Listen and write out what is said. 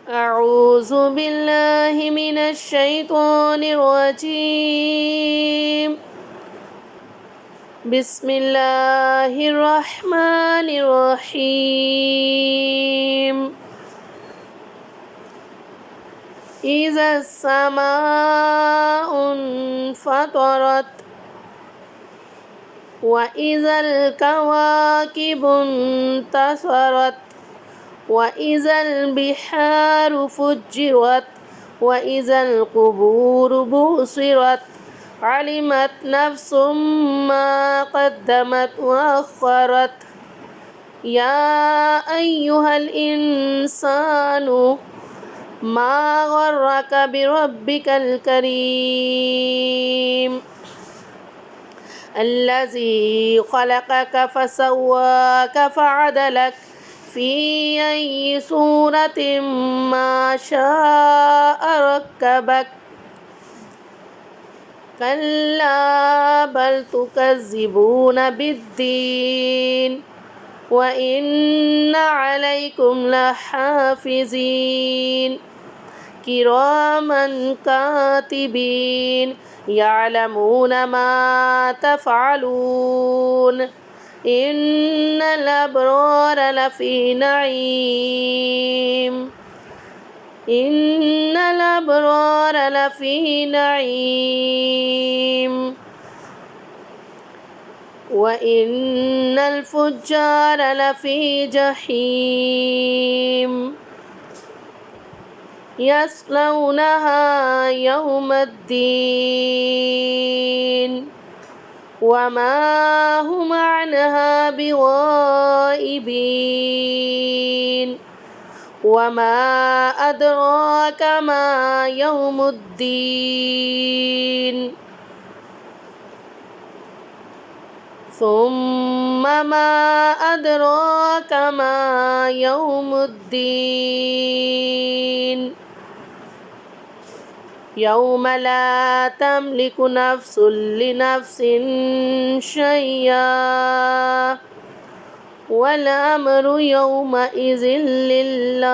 أعوذ بالله من الشيطان الرجيم. بسم الله الرحمن الرحيم. إذا السماء انفطرت وإذا الكواكب انتثرت وإذا البحار فجرت وإذا القبور بعثرت علمت نفس ما قدمت وأخرت. يا أيها الإنسان ما غرك بربك الكريم الذي خلقك فسواك فعدلك في أي صورة ما شاء ركبك. كلا بل تكذبون بالدين وإن عليكم لحافظين كراما كاتبين يعلمون ما تفعلون. إن الأبرار لفي نعيم إن الأبرار لفي نعيم وإن الفجار لفي جحيم يصلونها يوم الدين وما هم عنها بغائبين. وما أدراك ما يوم الدين ثم ما أدراك ما يوم الدين يوم لا تملك نفس لنفس شيئا والأمر يومئذ لله.